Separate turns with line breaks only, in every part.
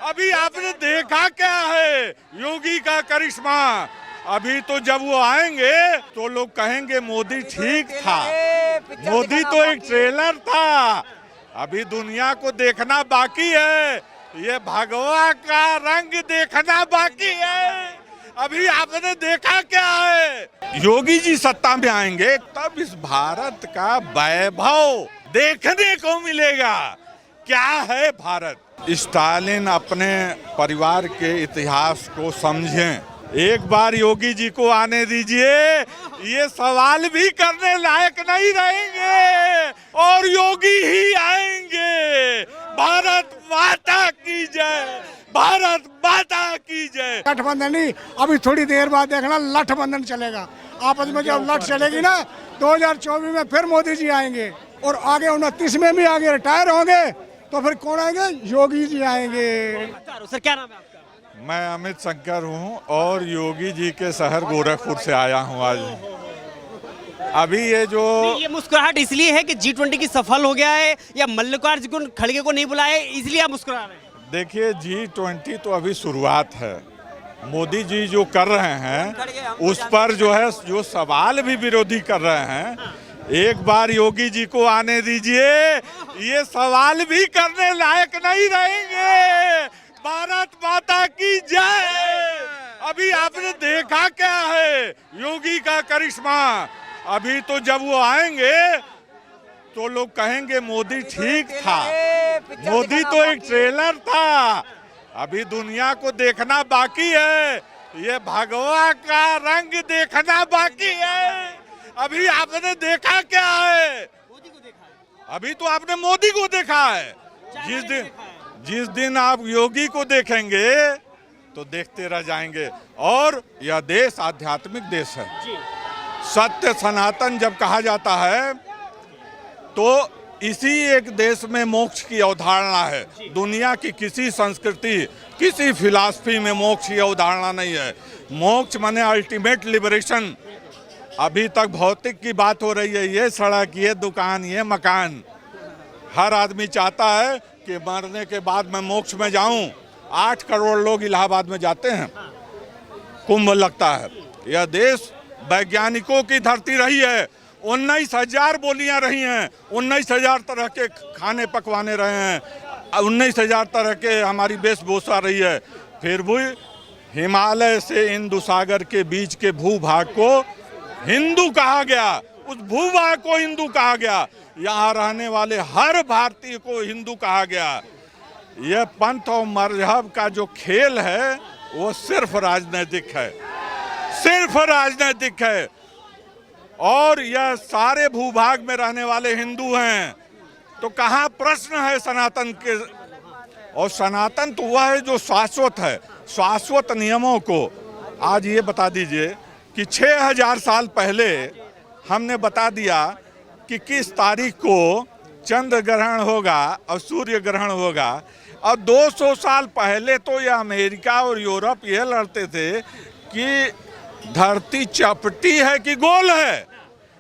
अभी आपने देखा क्या है योगी का करिश्मा। अभी तो जब वो आएंगे तो लोग कहेंगे मोदी ठीक था, मोदी तो एक ट्रेलर था, अभी दुनिया को देखना बाकी है, ये भगवा का रंग देखना बाकी है। अभी आपने देखा क्या है योगी जी सत्ता में आएंगे तब इस भारत का वैभव देखने को मिलेगा। क्या है भारत। स्टालिन अपने परिवार के इतिहास को समझें, एक बार योगी जी को आने दीजिए, ये सवाल भी करने लायक नहीं रहेंगे और योगी ही आएंगे। भारत माता की जय, भारत माता की जय।
गठबंधन नहीं, अभी थोड़ी देर बाद देखना लठबंधन चलेगा। आपस में जब लठ चलेगी ना 2024 में फिर मोदी जी आएंगे और आगे 29 में भी आगे रिटायर होंगे तो फिर कौन आएंगे? योगी जी आएंगे।
सर क्या नाम है आपका?
मैं अमित शंकर हूँ और योगी जी के शहर गोरखपुर से आया हूँ आज। अभी ये
मुस्कुराहट इसलिए है कि G20 की सफल हो गया है या मल्लिकार्जुन खड़गे को नहीं बुलाया इसलिए आप मुस्कुरा रहे हैं?
देखिए G20 तो अभी शुरुआत है, मोदी जी जो कर रहे हैं उस पर जो सवाल भी विरोधी कर रहे हैं, एक बार योगी जी को आने दीजिए, ये सवाल भी करने लायक नहीं रहेंगे। भारत माता की जय। अभी आपने देखा क्या है योगी का करिश्मा। अभी तो जब वो आएंगे तो लोग कहेंगे मोदी ठीक था, मोदी तो एक ट्रेलर था, अभी दुनिया को देखना बाकी है, ये भगवा का रंग देखना बाकी है। अभी आपने देखा क्या है?
मोदी को देखा है।
अभी तो आपने मोदी को देखा है। जिस दिन आप योगी को देखेंगे तो देखते रह जाएंगे। और यह देश आध्यात्मिक देश है। सत्य सनातन जब कहा जाता है तो इसी एक देश में मोक्ष की अवधारणा है। दुनिया की किसी संस्कृति, किसी फिलॉसफी में मोक्ष की अवधारणा नहीं है। मोक्ष माने अल्टीमेट लिबरेशन। अभी तक भौतिक की बात हो रही है, ये सड़क, ये दुकान, ये मकान। हर आदमी चाहता है कि मरने के बाद मैं मोक्ष में जाऊं। 8 करोड़ लोग इलाहाबाद में जाते हैं, कुंभ लगता है। यह देश वैज्ञानिकों की धरती रही है। 19,000 बोलियां रही हैं, 19,000 तरह के खाने पकवाने रहे हैं, 19,000 तरह के हमारी वेशभूषा रही है। फिर भी हिमालय से हिंदू सागर के बीच के भूभाग को हिंदू कहा गया, उस भूभाग को हिंदू कहा गया। यहाँ रहने वाले हर भारतीय को हिंदू कहा गया। यह पंथ और मजहब का जो खेल है वो सिर्फ राजनीतिक है, सिर्फ राजनीतिक है। और यह सारे भूभाग में रहने वाले हिंदू हैं, तो कहाँ प्रश्न है सनातन के? और सनातन तो वह है जो शाश्वत है। शाश्वत नियमों को आज ये बता दीजिए कि 6000 साल पहले हमने बता दिया कि किस तारीख को चंद्र ग्रहण होगा और सूर्य ग्रहण होगा। और 200 साल पहले तो ये अमेरिका और यूरोप ये लड़ते थे कि धरती चपटी है कि गोल है।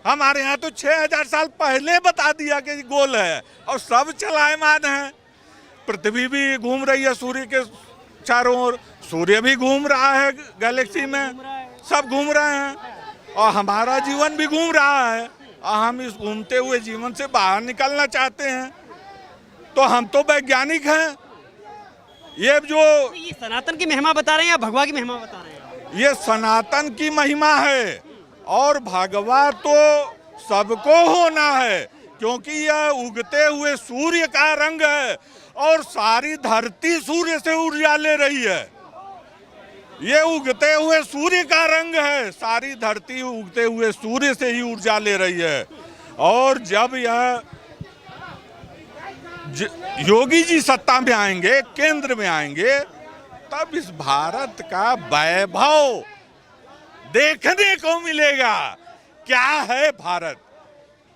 हमारे यहाँ तो 6000 साल पहले बता दिया कि गोल है और सब चलायमान है। पृथ्वी भी घूम रही है सूर्य के चारों ओर, सूर्य भी घूम रहा है गैलेक्सी में, सब घूम रहे हैं और हमारा जीवन भी घूम रहा है। और हम इस घूमते हुए जीवन से बाहर निकलना चाहते हैं, तो हम तो वैज्ञानिक हैं। ये
सनातन की महिमा बता रहे हैं या भगवा की महिमा बता रहे हैं?
ये सनातन की महिमा है और भगवा तो सबको होना है, क्योंकि यह उगते हुए सूर्य का रंग है और सारी धरती सूर्य से ऊर्जा ले रही है। ये उगते हुए सूर्य का रंग है, सारी धरती उगते हुए सूर्य से ही ऊर्जा ले रही है। और जब यह योगी जी सत्ता में आएंगे, केंद्र में आएंगे, तब इस भारत का वैभव देखने को मिलेगा। क्या है भारत।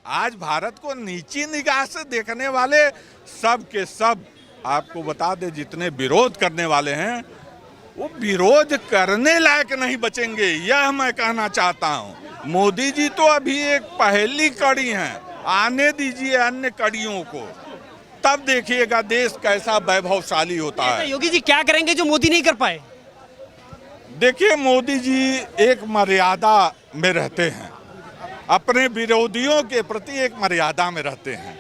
आज भारत को नीची निगाह से देखने वाले सब के सब, आपको बता दे, जितने विरोध करने वाले हैं वो विरोध करने लायक नहीं बचेंगे, यह मैं कहना चाहता हूं। मोदी जी तो अभी एक पहली कड़ी हैं, आने दीजिए अन्य कड़ियों को। तब देखिएगा देश कैसा वैभवशाली होता
ऐसा
है।
योगी जी क्या करेंगे जो मोदी नहीं कर पाए?
देखिए, मोदी जी एक मर्यादा में रहते हैं, अपने विरोधियों के प्रति एक मर्यादा में रहते हैं।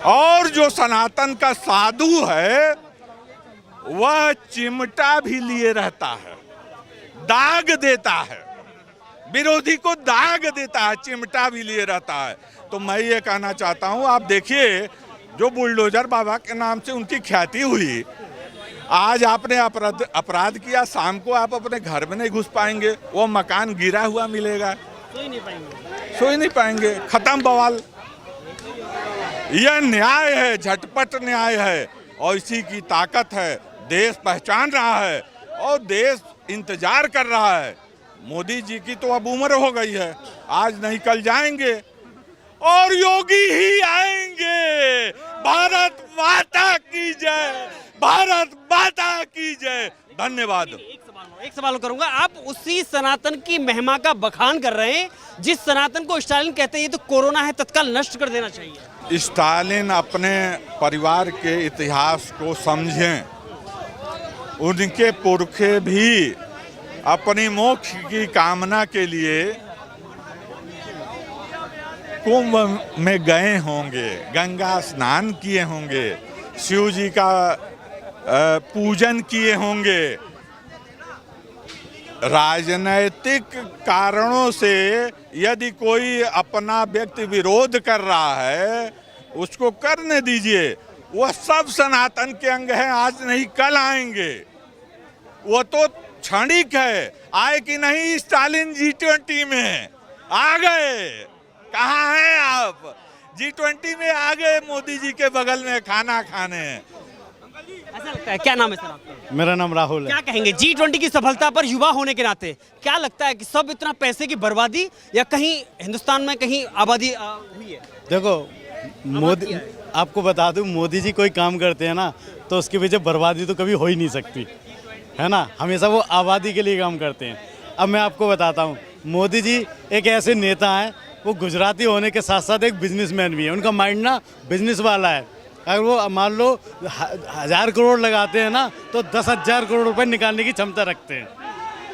और जो सनातन का साधु है वह चिमटा भी लिए रहता है, दाग देता है, विरोधी को दाग देता है, चिमटा भी लिए रहता है। तो मैं ये कहना चाहता हूँ, आप देखिए जो बुलडोजर बाबा के नाम से उनकी ख्याति हुई, आज आपने अपराध किया, शाम को आप अपने घर में नहीं घुस पाएंगे, वो मकान गिरा हुआ मिलेगा, सो ही नहीं पाएंगे, खत्म बवाल। यह न्याय है, झटपट न्याय है और इसी की ताकत है। देश पहचान रहा है और देश इंतजार कर रहा है। मोदी जी की तो अब उम्र हो गई है, आज नहीं कल जाएंगे और योगी ही आएंगे। भारत माता की जय, भारत माता की जय। धन्यवाद।
एक सवाल करूंगा, आप उसी सनातन की महिमा का बखान कर रहे हैं जिस सनातन को स्टालिन कहते हैं ये तो कोरोना है, तत्काल नष्ट कर देना चाहिए।
स्टालिन अपने परिवार के इतिहास को समझें, उनके पुरखे भी अपनी मोक्ष की कामना के लिए कुंभ में गए होंगे, गंगा स्नान किए होंगे, शिव जी का पूजन किए होंगे। राजनैतिक कारणों से यदि कोई अपना व्यक्ति विरोध कर रहा है उसको करने दीजिए, वह सब सनातन के अंग हैं, आज नहीं कल आएंगे। वो तो क्षणिक है, आए कि नहीं स्टालिन G20 में आ गए, कहाँ हैं आप? G20 में आ गए, मोदी जी के बगल में खाना खाने।
ऐसा लगता है। क्या नाम है सर आपका?
मेरा नाम राहुल है।
क्या कहेंगे G20 की सफलता पर युवा होने के नाते क्या लगता है कि सब इतना पैसे की बर्बादी या कहीं हिंदुस्तान में कहीं आबादी हुई है?
देखो मोदी, आपको बता दूं, मोदी जी कोई काम करते हैं ना तो उसके पीछे बर्बादी तो कभी हो ही नहीं सकती, है ना। हमेशा वो आबादी के लिए काम करते हैं। अब मैं आपको बताता हूँ, मोदी जी एक ऐसे नेता हैं, वो गुजराती होने के साथ साथ एक बिजनेसमैन भी है। उनका माइंड ना बिजनेस वाला है। अगर वो मान लो 1000 करोड़ लगाते हैं ना तो 10,000 करोड़ रुपए निकालने की क्षमता रखते हैं,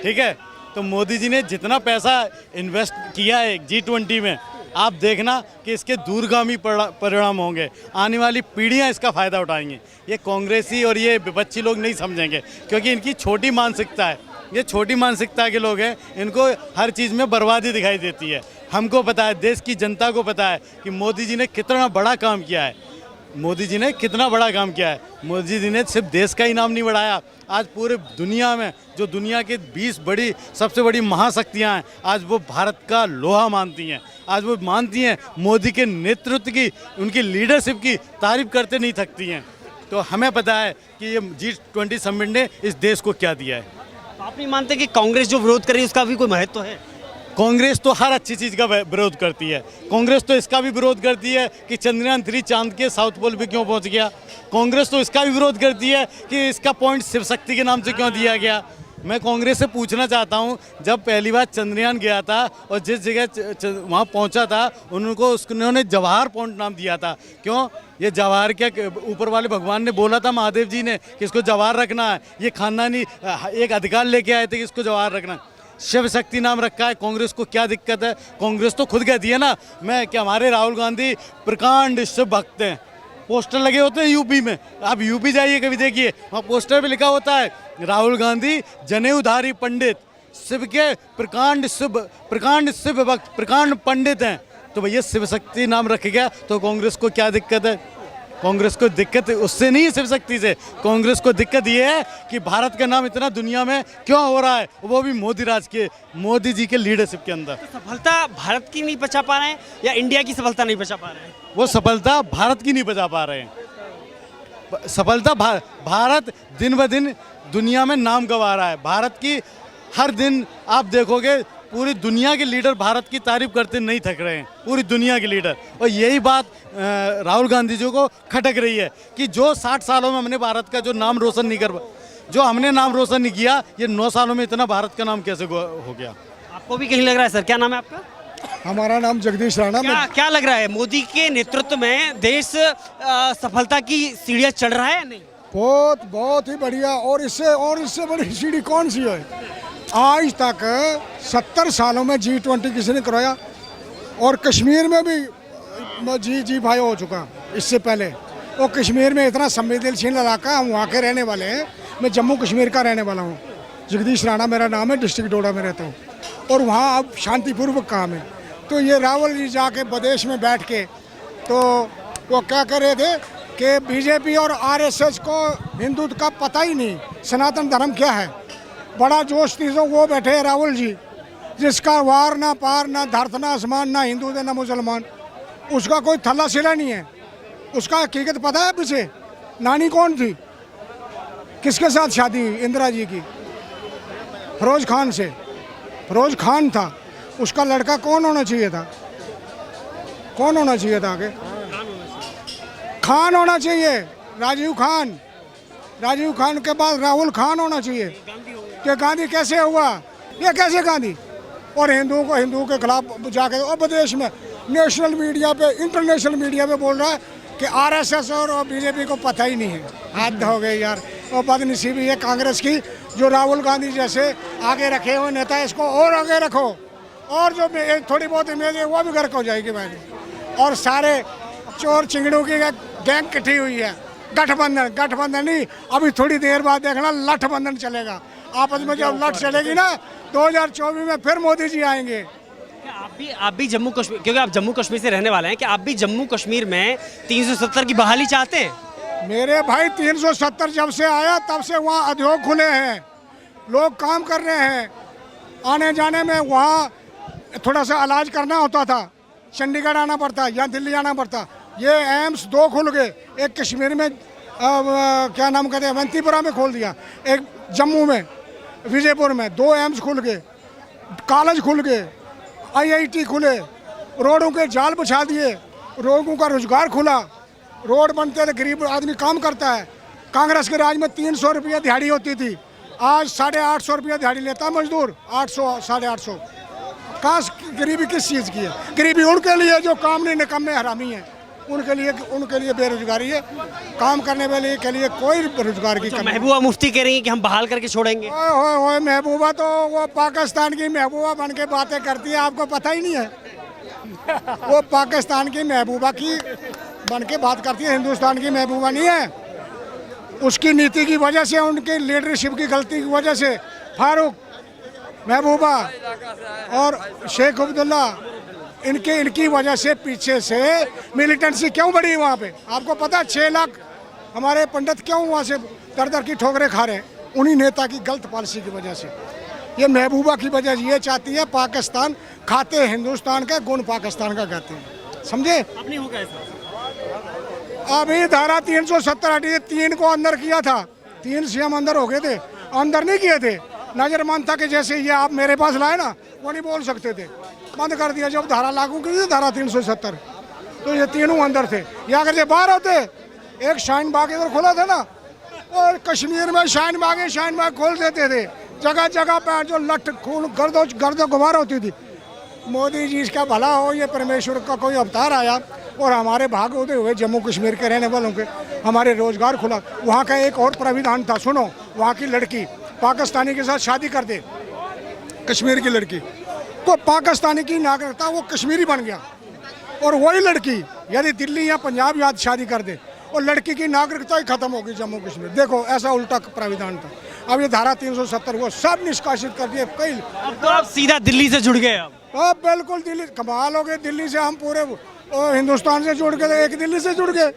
ठीक है। तो मोदी जी ने जितना पैसा इन्वेस्ट किया है G20 में, आप देखना कि इसके दूरगामी परिणाम होंगे। आने वाली पीढ़ियां इसका फ़ायदा उठाएंगी। ये कांग्रेसी और ये विपक्षी लोग नहीं समझेंगे क्योंकि इनकी छोटी मानसिकता है। ये छोटी मानसिकता के लोग हैं, इनको हर चीज़ में बर्बादी दिखाई देती है। हमको पता है, देश की जनता को पता है कि मोदी जी ने कितना बड़ा काम किया है। मोदी जी ने कितना बड़ा काम किया है। मोदी जी ने सिर्फ देश का ही नाम नहीं बढ़ाया, आज पूरे दुनिया में जो दुनिया के 20 बड़ी सबसे बड़ी महाशक्तियां हैं, आज वो भारत का लोहा मानती हैं। आज वो मानती हैं मोदी के नेतृत्व की, उनकी लीडरशिप की तारीफ करते नहीं थकती हैं। तो हमें पता है कि ये G20 समिट ने इस देश को क्या दिया है।
आप नहीं मानते कि कांग्रेस जो विरोध कर रही है उसका भी कोई महत्व है?
कांग्रेस तो हर अच्छी चीज़ का विरोध करती है। कांग्रेस तो इसका भी विरोध करती है कि चंद्रयान 3 चांद के साउथ पोल पे क्यों पहुंच गया। कांग्रेस तो इसका भी विरोध करती है कि इसका पॉइंट शिव शक्ति के नाम से क्यों दिया गया। मैं कांग्रेस से पूछना चाहता हूं, जब पहली बार चंद्रयान गया था और जिस जगह वहां पहुंचा था उनको उन्होंने जवाहर पॉइंट नाम दिया था, क्यों? ये जवाहर क्या ऊपर वाले भगवान ने बोला था, महादेव जी ने, कि इसको जवाहर रखना है। ये खानदानी एक अधिकार लेके आए थे कि इसको जवाहर रखना है। शिव शक्ति नाम रखा है। कांग्रेस को क्या दिक्कत है? कांग्रेस तो खुद कहती है ना, मैं कि हमारे राहुल गांधी प्रकांड शिव भक्त हैं। पोस्टर लगे होते हैं यूपी में, आप यूपी जाइए कभी देखिए, वहाँ पोस्टर पे लिखा होता है राहुल गांधी जनेऊधारी पंडित, शिव के प्रकांड शिव भक्त, प्रकांड पंडित हैं। तो भैया शिव शक्ति नाम रख गया तो कांग्रेस को क्या दिक्कत है? कांग्रेस को दिक्कत उससे नहीं है, शिव शक्ति से। कांग्रेस को दिक्कत ये है कि भारत का नाम इतना दुनिया में क्यों हो रहा है, वो भी मोदी जी के लीडरशिप के अंदर।
तो सफलता भारत की नहीं बचा पा रहे हैं या इंडिया की सफलता नहीं बचा पा रहे हैं?
वो सफलता भारत की नहीं बचा पा रहे हैं। सफलता भारत दिन ब दिन दुनिया में नाम गंवा रहा है। भारत की हर दिन आप देखोगे पूरी दुनिया के लीडर भारत की तारीफ करते नहीं थक रहे हैं, पूरी दुनिया के लीडर। और यही बात राहुल गांधी जी को खटक रही है कि जो 60 सालों में हमने भारत का जो नाम रोशन नहीं जो हमने नाम रोशन नहीं किया, ये 9 सालों में इतना भारत का नाम कैसे हो गया?
आपको भी कहीं लग रहा है सर? क्या नाम है आपका?
हमारा नाम जगदीश राणा।
क्या लग रहा है, मोदी के नेतृत्व में देश सफलता की सीढ़ियां चढ़ रहा है या नहीं?
बहुत ही बढ़िया। और इससे बड़ी सीढ़ी कौन सी है? आज तक 70 सालों में G20 किसी ने करवाया, और कश्मीर में भी G5 हो चुका इससे पहले। और कश्मीर में इतना संवेदनशील इलाका, हम वहाँ के रहने वाले हैं। मैं जम्मू कश्मीर का रहने वाला हूँ। जगदीश राणा मेरा नाम है, डिस्ट्रिक्ट डोडा में रहता हूँ। और वहाँ अब शांतिपूर्वक काम है। तो ये रावल जी जाके विदेश में बैठ के तो वो क्या कर रहे थे कि बीजेपी और आरएसएस को हिंदुत्व का पता ही नहीं, सनातन धर्म क्या है। बड़ा जोश थी, तो वो बैठे हैं राहुल जी, जिसका वार ना पार, ना धरत, ना आसमान, ना हिंदू ना मुसलमान, उसका कोई थल्ला सिला नहीं है। उसका हकीकत पता है पीछे नानी कौन थी, किसके साथ शादी हुई? इंदिरा जी की, फिरोज खान से। फिरोज खान था, उसका लड़का कौन होना चाहिए था? कौन होना चाहिए था आगे? खान होना चाहिए, राजीव खान। राजीव खान के बाद राहुल खान होना चाहिए। कि गांधी कैसे हुआ? ये कैसे गांधी? और हिंदू के खिलाफ जाके और विदेश में नेशनल मीडिया पे, इंटरनेशनल मीडिया पे बोल रहा है कि आरएसएस और बीजेपी को पता ही नहीं है। हद हो गई यार। और बदनसीबी है कांग्रेस की, जो राहुल गांधी जैसे आगे रखे हुए नेता, इसको और आगे रखो, और जो थोड़ी बहुत इमेज है वो भी गर्क हो जाएगी भाई। और सारे चोर चिंगड़ों की गैंग इकट्ठी हुई है। गठबंधन नहीं, अभी थोड़ी देर बाद देखना लठबंधन चलेगा। आपस में जब लठ चलेगी ना 2024 में फिर मोदी जी आएंगे।
आप भी जम्मू कश्मीर, क्योंकि आप जम्मू कश्मीर से रहने वाले हैं, कि आप भी जम्मू कश्मीर में 370 की बहाली चाहते हैं?
मेरे भाई 370 जब से आया तब से वहाँ उद्योग खुले हैं, लोग काम कर रहे हैं। आने जाने में वहाँ थोड़ा सा इलाज करना होता था, चंडीगढ़ आना पड़ता या दिल्ली आना पड़ता। ये एम्स 2 खुल गए, एक कश्मीर में क्या नाम कहते हैं, अवंतीपुरा में खोल दिया, एक जम्मू में विजयपुर में 2 एम्स खुल गए, कॉलेज खुल गए, IIT खुले, रोडों के जाल बिछा दिए, लोगों का रोजगार खुला, रोड बनते थे, गरीब आदमी काम करता है। कांग्रेस के राज में 300 रुपया दिहाड़ी होती थी, आज 850 रुपया दिहाड़ी लेता मजदूर, 800 850। कहाँ गरीबी किस चीज़ की है? गरीबी उनके लिए जो काम नहीं, निकम्मे हरामी हैं, उनके लिए बेरोजगारी है। काम करने वाले के लिए कोई रोजगार की कमी।
महबूबा मुफ्ती कह रही है कि हम बहाल करके छोड़ेंगे।
ओए महबूबा तो वो पाकिस्तान की महबूबा बन के बातें करती है, आपको पता ही नहीं है। वो पाकिस्तान की महबूबा की बन के बात करती है, हिंदुस्तान की महबूबा नहीं है। उसकी नीति की वजह से, उनकी लीडरशिप की गलती की वजह से फारूक, महबूबा और शेख अब्दुल्ला, इनकी वजह से पीछे से मिलिटेंसी क्यों बढ़ी वहाँ पे? आपको पता 6 लाख हमारे पंडित क्यों वहाँ से दर की ठोकरें खा रहे हैं? उन्हीं नेता की गलत पॉलिसी की वजह से। ये महबूबा की वजह ये चाहती है पाकिस्तान खाते हिंदुस्तान का, गुण पाकिस्तान का कहते हैं, समझे?
अपनी होगा ऐसा।
अभी धारा 370 हटी, 3 को अंदर किया था, 3 CM अंदर हो गए थे, अंदर नहीं किए थे। नजरमंद था कि जैसे ये आप मेरे पास लाए ना, वो नहीं बोल सकते थे, बंद कर दिया। जब धारा लागू की थी, धारा 370, तो ये तीनों अंदर थे। या अगर ये बाहर होते, एक शाहीन बाग इधर खोला था ना, और कश्मीर में शाहीन बाग खोल देते थे, जगह जगह पे जो लठ खून गर्दो गुमार होती थी। मोदी जी इसका भला हो, ये परमेश्वर का कोई अवतार आया और हमारे भाग होते हुए जम्मू कश्मीर के रहने वालों के हमारे रोजगार खुला। वहाँ का एक और प्राविधान था, सुनो, वहाँ की लड़की पाकिस्तानी के साथ शादी कर दे, कश्मीर की लड़की, तो पाकिस्तानी की नागरिकता वो कश्मीरी बन गया। और वही लड़की यदि दिल्ली या पंजाब या शादी कर दे, और लड़की की नागरिकता ही खत्म होगी जम्मू कश्मीर। देखो ऐसा उल्टा प्राविधान था। अब ये धारा 370 वो सब निष्कासित कर दिए। कई
अब तो आप सीधा दिल्ली से जुड़ गए।
अब बिल्कुल दिल्ली, कमाल हो गए। दिल्ली से हम पूरे हिंदुस्तान से जुड़ गए, एक दिल्ली से जुड़ गए।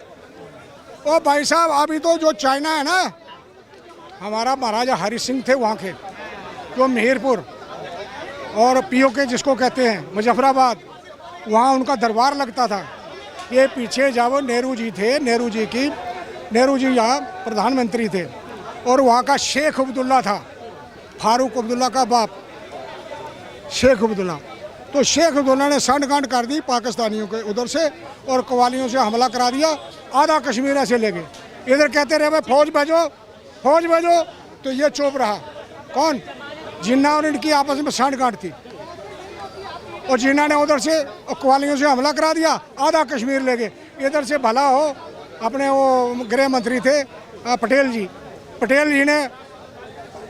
ओ भाई साहब, अभी तो जो चाइना है ना, हमारा महाराजा हरि सिंह थे वहाँ के, जो मेहरपुर और POK जिसको कहते हैं मुजफ्फराबाद, वहाँ उनका दरबार लगता था। ये पीछे जाओ, नेहरू जी यहाँ प्रधानमंत्री थे, और वहाँ का शेख अब्दुल्ला था, फारूक अब्दुल्ला का बाप शेख अब्दुल्ला। तो शेख अब्दुल्ला ने सांड-गांड कर दी पाकिस्तानियों के उधर से, और कवालियों से हमला करा दिया, आधा कश्मीर ऐसे ले गए। इधर कहते रहे भाई फौज भेजो, तो ये चुप रहा। कौन? जिन्ना और इनकी आपस में सांड-गांड थी। और जिन्ना ने उधर से कवालियों से हमला करा दिया, आधा कश्मीर ले गए। इधर से भला हो अपने वो गृह मंत्री थे पटेल जी ने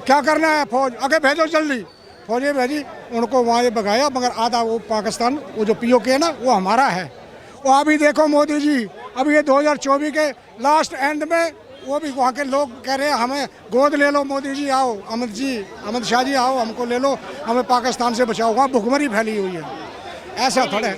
क्या करना है, फौज आगे भेजो जल्दी, फौजें भेजी, उनको वहाँ से भगाया, मगर आधा वो पाकिस्तान वो जो POK है ना वो हमारा है। वो अभी देखो मोदी जी, अभी ये 2024 के लास्ट एंड में वो भी वहाँ के लोग कह रहे हैं हमें गोद ले लो, मोदी जी आओ, अमित शाह जी आओ, हमको ले लो, हमें पाकिस्तान से बचाओ। वहाँ भुखमरी फैली हुई है, ऐसा थोड़ा है।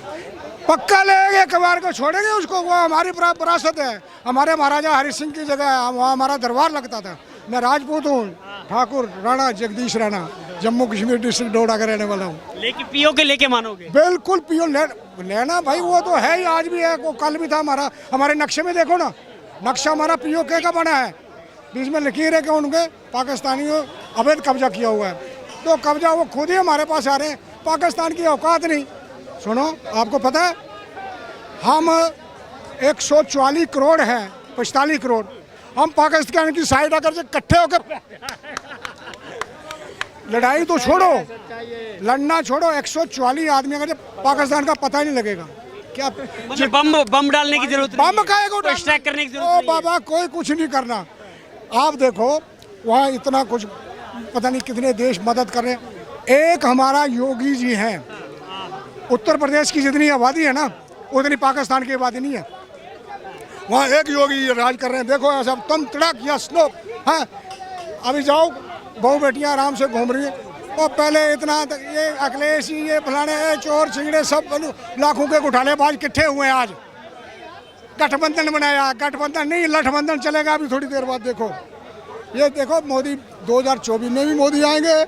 पक्का लेंगे, कबार को छोड़ेंगे उसको, वो हमारी विरासत है। हमारे महाराजा हरि सिंह की जगह है, वहाँ हमारा दरबार लगता था। मैं राजपूत हूँ, ठाकुर राणा जगदीश राणा, जम्मू कश्मीर डिस्ट्रिक्ट डोडा का रहने वाला हूँ।
लेकिन POK लेके मानोगे?
बिल्कुल लेना भाई, वो तो है ही, आज भी है, वो कल भी था। हमारे नक्शे में देखो ना, नक्शा हमारा POK का बना है, बीच में लकीर है कि उनके पाकिस्तानियों अवैध कब्जा किया हुआ है। तो कब्जा वो खुद ही हमारे पास आ रहे हैं, पाकिस्तान की औकात नहीं। सुनो, आपको पता है हम 144 करोड़ हैं, 45 करोड़, हम पाकिस्तान की साइड आकर से इकट्ठे होकर लड़ाई तो छोड़ो, लड़ना छोड़ो, 144 आदमी अगर पाकिस्तान का पता ही नहीं लगेगा क्या।
मतलब बम डालने की जरूरत नहीं,
बम का को
स्ट्राइक करने की जरूरत
ओ
नहीं है।
बाबा, कोई कुछ नहीं करना। आप देखो वहाँ इतना कुछ, पता नहीं कितने देश मदद कर रहे हैं। एक हमारा योगी जी हैं, उत्तर प्रदेश की जितनी आबादी है ना उतनी पाकिस्तान की आबादी नहीं है। वहाँ एक योगी राज कर रहे हैं। देखो ऐसा तुम तड़क या स्लो है। अभी जाओ, बहू बेटियाँ आराम से घूम रही है, और पहले इतना ये अखिलेश जी, ये फलाने, चोर छिंगड़े सब लाखों के घोटालेबाज इकट्ठे हुए हैं। आज गठबंधन बनाया, गठबंधन नहीं लठबंधन चलेगा अभी थोड़ी देर बाद। देखो ये देखो, मोदी 2024 में भी मोदी आएंगे,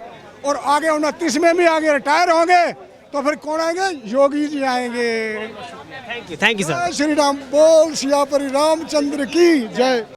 और आगे 29 में भी आगे रिटायर होंगे, तो फिर कौन आएंगे? योगी जी आएंगे।
Thank you sir.
Shri Ram बोल, सियापति रामचंद्र की जय।